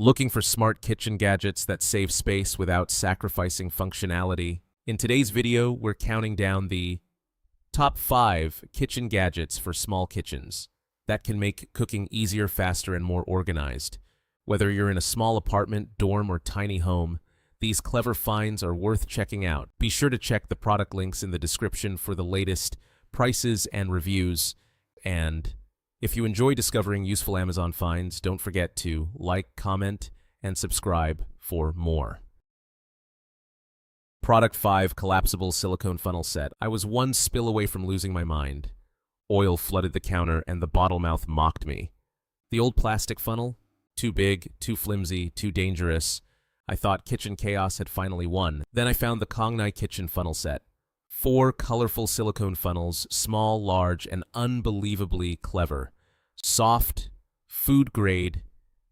Looking for smart kitchen gadgets that save space without sacrificing functionality? In today's video, we're counting down the top 5 kitchen gadgets for small kitchens that can make cooking easier, faster, and more organized. Whether you're in a small apartment, dorm, or tiny home, these clever finds are worth checking out. Be sure to check the product links in the description for the latest prices and reviews. And if you enjoy discovering useful Amazon finds, don't forget to like, comment, and subscribe for more. Product 5, Collapsible Silicone Funnel Set. I was one spill away from losing my mind. Oil flooded the counter and the bottle mouth mocked me. The old plastic funnel? Too big, too flimsy, too dangerous. I thought kitchen chaos had finally won. Then I found the condo kitchen funnel set. 4 colorful silicone funnels, small, large, and unbelievably clever. Soft, food grade,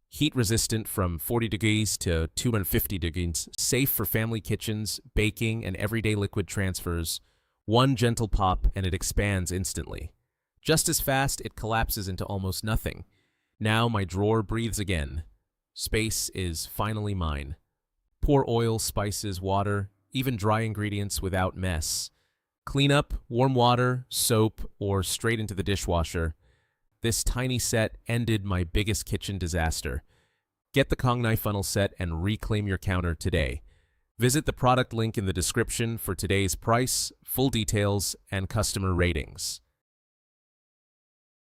heat resistant from 40 degrees to 250 degrees, safe for family kitchens, baking, and everyday liquid transfers. One gentle pop and it expands instantly. Just as fast, it collapses into almost nothing. Now my drawer breathes again. Space is finally mine. Pour oil, spices, water, even dry ingredients without mess. Clean up, warm water, soap, or straight into the dishwasher. This tiny set ended my biggest kitchen disaster. Get the condo funnel set and reclaim your counter today. Visit the product link in the description for today's price, full details, and customer ratings.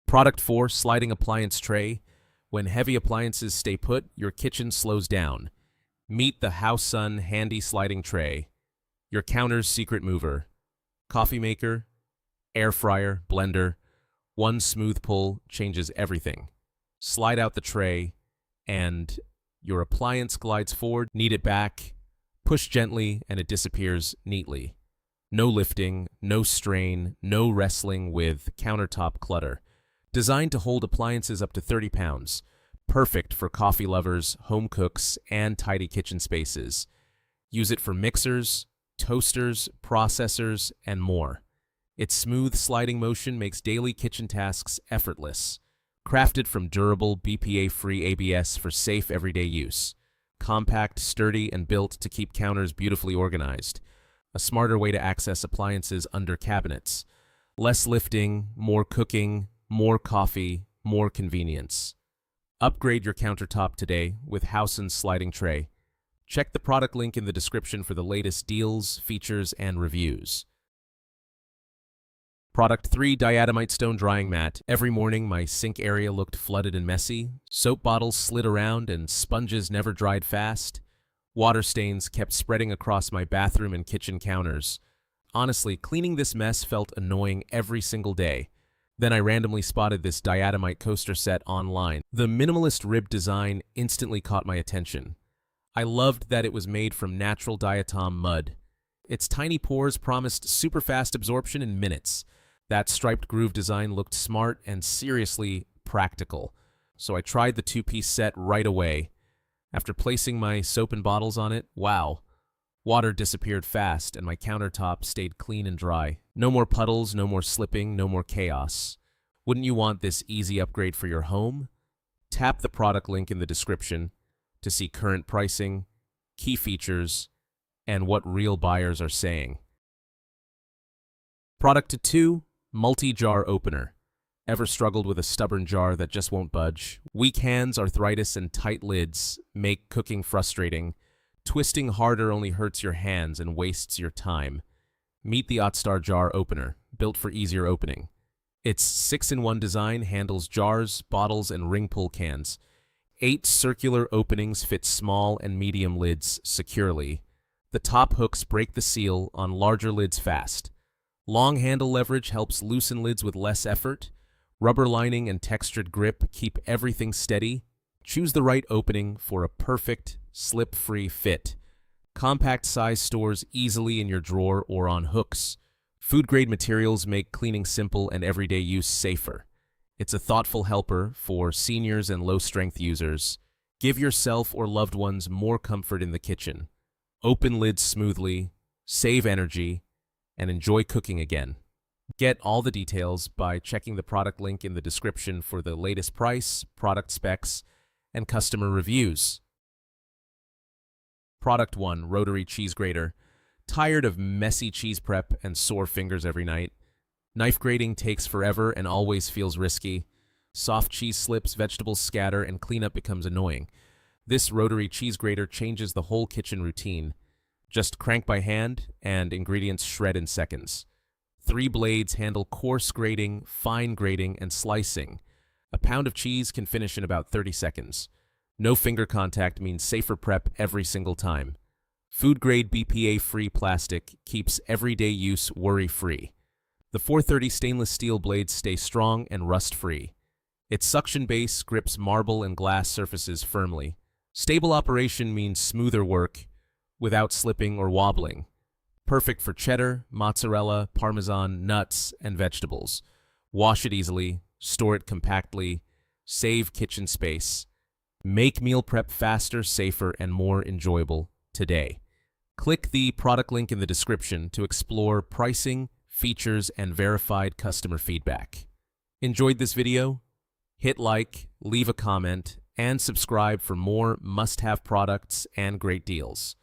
Product 4, Sliding Appliance Tray. When heavy appliances stay put, your kitchen slows down. Meet the HowSun Handy Sliding Tray, your counter's secret mover. Coffee maker, air fryer, blender. One smooth pull changes everything. Slide out the tray, and your appliance glides forward. Knead it back, push gently, and it disappears neatly. No lifting, no strain, no wrestling with countertop clutter. Designed to hold appliances up to 30 pounds. Perfect for coffee lovers, home cooks, and tidy kitchen spaces. Use it for mixers, toasters, processors, and more. Its smooth sliding motion makes daily kitchen tasks effortless. Crafted from durable, BPA-free ABS for safe everyday use. Compact, sturdy, and built to keep counters beautifully organized. A smarter way to access appliances under cabinets. Less lifting, more cooking, more coffee, more convenience. Upgrade your countertop today with HowSun's sliding tray. Check the product link in the description for the latest deals, features, and reviews. Product 3, Diatomite Stone Drying Mat. Every morning, my sink area looked flooded and messy. Soap bottles slid around and sponges never dried fast. Water stains kept spreading across my bathroom and kitchen counters. Honestly, cleaning this mess felt annoying every single day. Then I randomly spotted this diatomite coaster set online. The minimalist rib design instantly caught my attention. I loved that it was made from natural diatom mud. Its tiny pores promised super fast absorption in minutes. That striped groove design looked smart and seriously practical. So I tried the 2-piece set right away. After placing my soap and bottles on it, wow. Water disappeared fast and my countertop stayed clean and dry. No more puddles, no more slipping, no more chaos. Wouldn't you want this easy upgrade for your home? Tap the product link in the description to see current pricing, key features, and what real buyers are saying. Product 2, Multi-Jar Opener. Ever struggled with a stubborn jar that just won't budge? Weak hands, arthritis, and tight lids make cooking frustrating. Twisting harder only hurts your hands and wastes your time. Meet the OtStar Jar Opener, built for easier opening. Its 6-in-1 design handles jars, bottles, and ring pull cans. 8 circular openings fit small and medium lids securely. The top hooks break the seal on larger lids fast. Long handle leverage helps loosen lids with less effort. Rubber lining and textured grip keep everything steady. Choose the right opening for a perfect, slip-free fit. Compact size stores easily in your drawer or on hooks. Food-grade materials make cleaning simple and everyday use safer. It's a thoughtful helper for seniors and low-strength users. Give yourself or loved ones more comfort in the kitchen. Open lids smoothly, save energy, and enjoy cooking again. Get all the details by checking the product link in the description for the latest price, product specs, and customer reviews. Product 1, Rotary Cheese Grater. Tired of messy cheese prep and sore fingers every night? Knife grating takes forever and always feels risky. Soft cheese slips, vegetables scatter, and cleanup becomes annoying. This rotary cheese grater changes the whole kitchen routine. Just crank by hand, and ingredients shred in seconds. 3 blades handle coarse grating, fine grating, and slicing. A pound of cheese can finish in about 30 seconds. No finger contact means safer prep every single time. Food-grade BPA-free plastic keeps everyday use worry-free. The 430 stainless steel blades stay strong and rust-free. Its suction base grips marble and glass surfaces firmly. Stable operation means smoother work without slipping or wobbling. Perfect for cheddar, mozzarella, parmesan, nuts, and vegetables. Wash it easily, store it compactly, save kitchen space. Make meal prep faster, safer, and more enjoyable today. Click the product link in the description to explore pricing, features, and verified customer feedback. Enjoyed this video? Hit like, leave a comment, and subscribe for more must-have products and great deals.